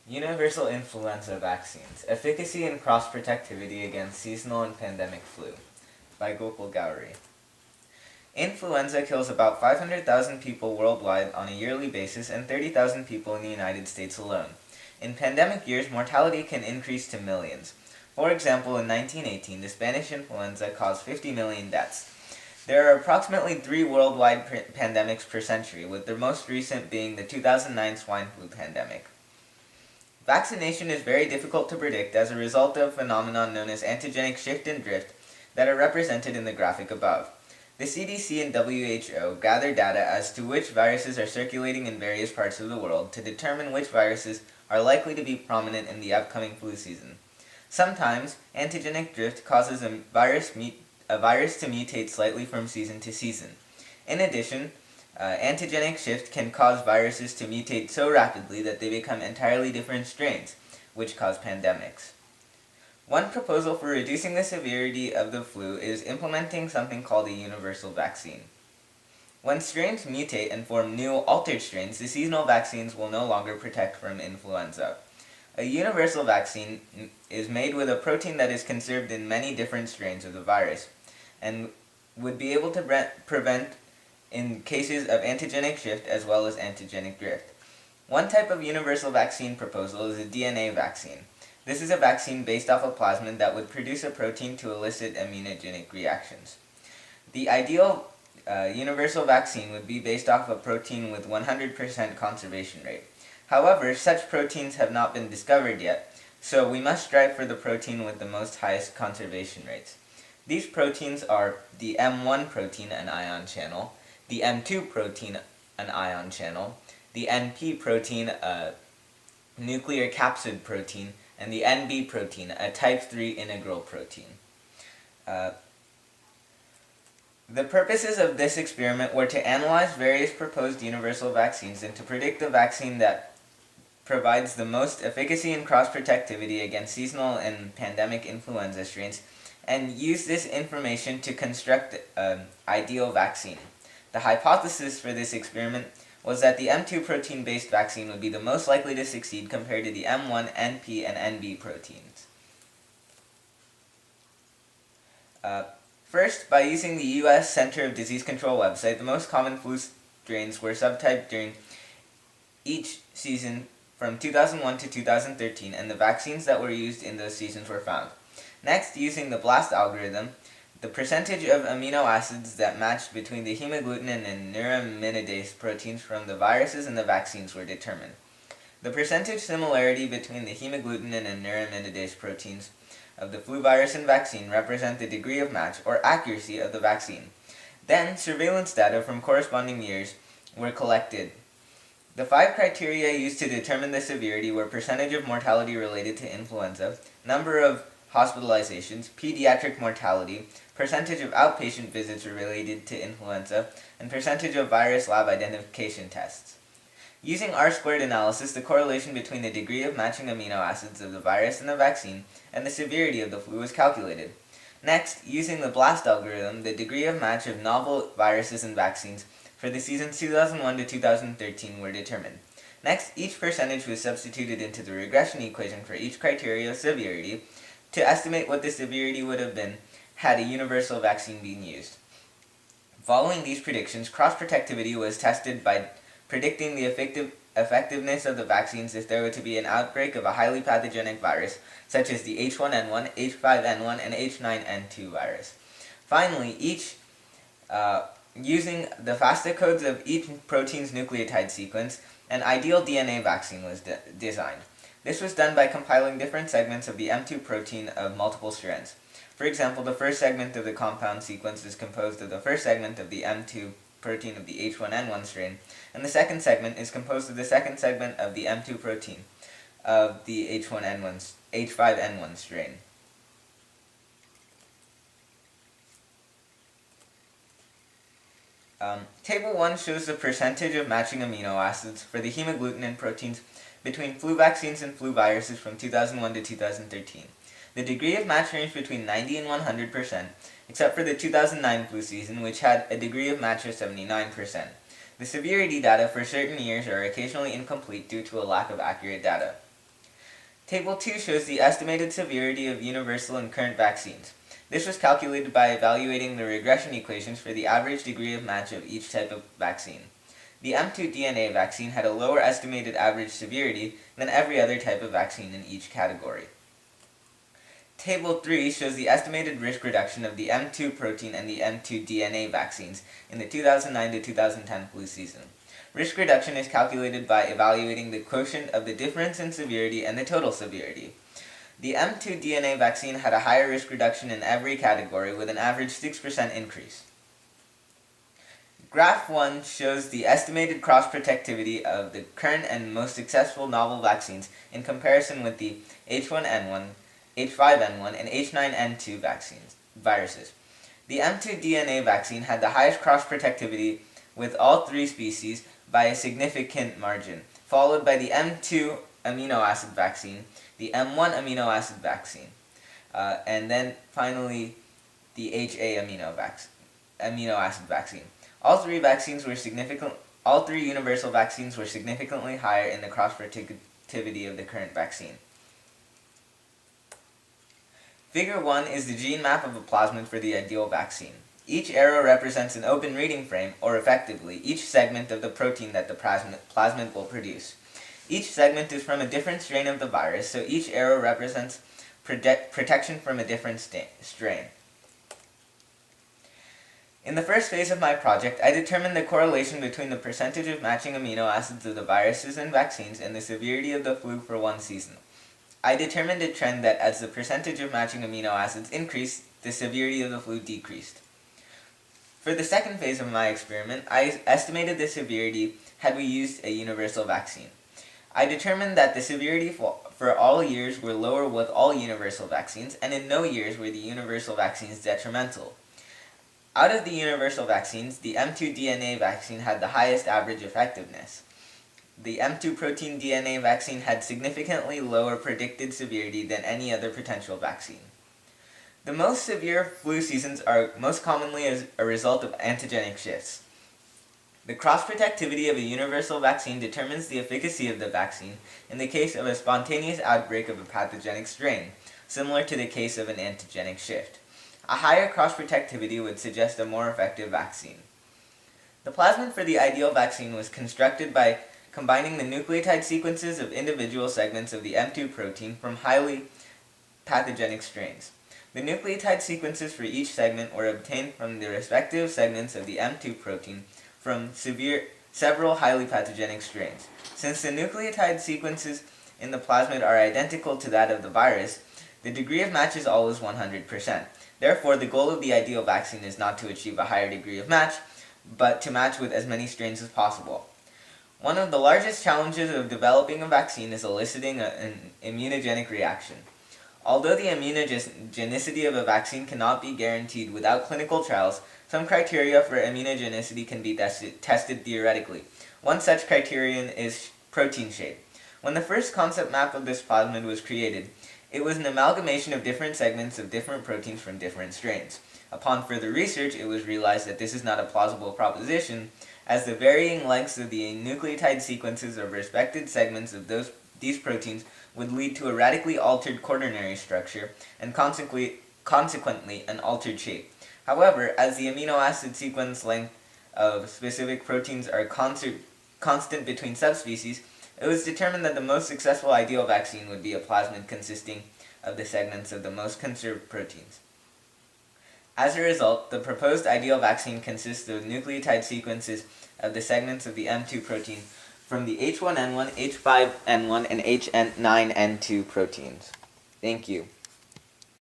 Universal Influenza Vaccines, Efficacy and Cross-Protectivity Against Seasonal and Pandemic Flu, by Gokul Gowri. Influenza kills about 500,000 people worldwide on a yearly basis and 30,000 people in the United States alone. In pandemic years, mortality can increase to millions. For example, in 1918, the Spanish influenza caused 50 million deaths. There are approximately 3 worldwide pandemics per century, with the most recent being the 2009 swine flu pandemic. Vaccination is very difficult to predict as a result of a phenomenon known as antigenic shift and drift that are represented in the graphic above. The CDC and WHO gather data as to which viruses are circulating in various parts of the world to determine which viruses are likely to be prominent in the upcoming flu season. Sometimes, antigenic drift causes a virus to mutate slightly from season to season. In addition, antigenic shift can cause viruses to mutate so rapidly that they become entirely different strains, which cause pandemics. One proposal for reducing the severity of the flu is implementing something called a universal vaccine. When strains mutate and form new, altered strains, the seasonal vaccines will no longer protect from influenza. A universal vaccine is made with a protein that is conserved in many different strains of the virus, and would be able to prevent in cases of antigenic shift as well as antigenic drift. One type of universal vaccine proposal is a DNA vaccine. This is a vaccine based off a plasmid that would produce a protein to elicit immunogenic reactions. The ideal universal vaccine would be based off a protein with 100% conservation rate. However, such proteins have not been discovered yet, so we must strive for the protein with the most highest conservation rates. These proteins are the M1 protein, an ion channel, the M2 protein, an ion channel, the NP protein, a nuclear capsid protein, and the NB protein, a type 3 integral protein. The purposes of this experiment were to analyze various proposed universal vaccines and to predict the vaccine that provides the most efficacy and cross-protectivity against seasonal and pandemic influenza strains, and use this information to construct an ideal vaccine. The hypothesis for this experiment was that the M2 protein-based vaccine would be the most likely to succeed compared to the M1, NP, and NB proteins. First, by using the U.S. Center of Disease Control website, the most common flu strains were subtyped during each season from 2001 to 2013, and the vaccines that were used in those seasons were found. Next, using the BLAST algorithm, the percentage of amino acids that matched between the hemagglutinin and neuraminidase proteins from the viruses and the vaccines were determined. The percentage similarity between the hemagglutinin and neuraminidase proteins of the flu virus and vaccine represent the degree of match or accuracy of the vaccine. Then, surveillance data from corresponding years were collected. The 5 criteria used to determine the severity were percentage of mortality related to influenza, number of hospitalizations, pediatric mortality, percentage of outpatient visits related to influenza, and percentage of virus lab identification tests. Using R-squared analysis, the correlation between the degree of matching amino acids of the virus and the vaccine and the severity of the flu was calculated. Next, using the BLAST algorithm, the degree of match of novel viruses and vaccines for the seasons 2001 to 2013 were determined. Next, each percentage was substituted into the regression equation for each criteria of severity to estimate what the severity would have been had a universal vaccine been used. Following these predictions, cross-protectivity was tested by predicting the effectiveness of the vaccines if there were to be an outbreak of a highly pathogenic virus, such as the H1N1, H5N1, and H9N2 virus. Finally, using the FASTA codes of each protein's nucleotide sequence, an ideal DNA vaccine was designed. This was done by compiling different segments of the M2 protein of multiple strands. For example, the first segment of the compound sequence is composed of the first segment of the M2 protein of the H1N1 strain, and the second segment is composed of the second segment of the M2 protein of the H5N1 strain. Table 1 shows the percentage of matching amino acids for the hemagglutinin proteins between flu vaccines and flu viruses from 2001 to 2013. The degree of match ranged between 90 and 100%, except for the 2009 flu season, which had a degree of match of 79%. The severity data for certain years are occasionally incomplete due to a lack of accurate data. Table 2 shows the estimated severity of universal and current vaccines. This was calculated by evaluating the regression equations for the average degree of match of each type of vaccine. The M2 DNA vaccine had a lower estimated average severity than every other type of vaccine in each category. Table 3 shows the estimated risk reduction of the M2 protein and the M2 DNA vaccines in the 2009 to 2010 flu season. Risk reduction is calculated by evaluating the quotient of the difference in severity and the total severity. The M2 DNA vaccine had a higher risk reduction in every category with an average 6% increase. Graph 1 shows the estimated cross-protectivity of the current and most successful novel vaccines in comparison with the H1N1, H5N1, and H9N2 viruses. The M2 DNA vaccine had the highest cross-protectivity with all three species by a significant margin, followed by the M2 amino acid vaccine, the M1 amino acid vaccine, and then finally the HA amino acid vaccine. All three universal vaccines were significantly higher in the cross-protectivity of the current vaccine. Figure 1 is the gene map of a plasmid for the ideal vaccine. Each arrow represents an open reading frame, or effectively, each segment of the protein that the plasmid will produce. Each segment is from a different strain of the virus, so each arrow represents protection from a different strain. In the first phase of my project, I determined the correlation between the percentage of matching amino acids of the viruses and vaccines and the severity of the flu for one season. I determined a trend that as the percentage of matching amino acids increased, the severity of the flu decreased. For the second phase of my experiment, I estimated the severity had we used a universal vaccine. I determined that the severity for all years were lower with all universal vaccines, and in no years were the universal vaccines detrimental. Out of the universal vaccines, the M2 DNA vaccine had the highest average effectiveness. The M2 protein DNA vaccine had significantly lower predicted severity than any other potential vaccine. The most severe flu seasons are most commonly as a result of antigenic shifts. The cross-protectivity of a universal vaccine determines the efficacy of the vaccine in the case of a spontaneous outbreak of a pathogenic strain, similar to the case of an antigenic shift. A higher cross-protectivity would suggest a more effective vaccine. The plasmid for the ideal vaccine was constructed by combining the nucleotide sequences of individual segments of the M2 protein from highly pathogenic strains. The nucleotide sequences for each segment were obtained from the respective segments of the M2 protein from several highly pathogenic strains. Since the nucleotide sequences in the plasmid are identical to that of the virus, the degree of match is always 100%. Therefore, the goal of the ideal vaccine is not to achieve a higher degree of match, but to match with as many strains as possible. One of the largest challenges of developing a vaccine is eliciting an immunogenic reaction. Although the immunogenicity of a vaccine cannot be guaranteed without clinical trials, some criteria for immunogenicity can be tested theoretically. One such criterion is protein shape. When the first concept map of this plasmid was created, it was an amalgamation of different segments of different proteins from different strains. Upon further research, it was realized that this is not a plausible proposition, as the varying lengths of the nucleotide sequences of respective segments of these proteins would lead to a radically altered quaternary structure and consequently an altered shape. However, as the amino acid sequence length of specific proteins are constant between subspecies, it was determined that the most successful ideal vaccine would be a plasmid consisting of the segments of the most conserved proteins. As a result, the proposed ideal vaccine consists of nucleotide sequences of the segments of the M2 protein from the H1N1, H5N1, and H9N2 proteins. Thank you.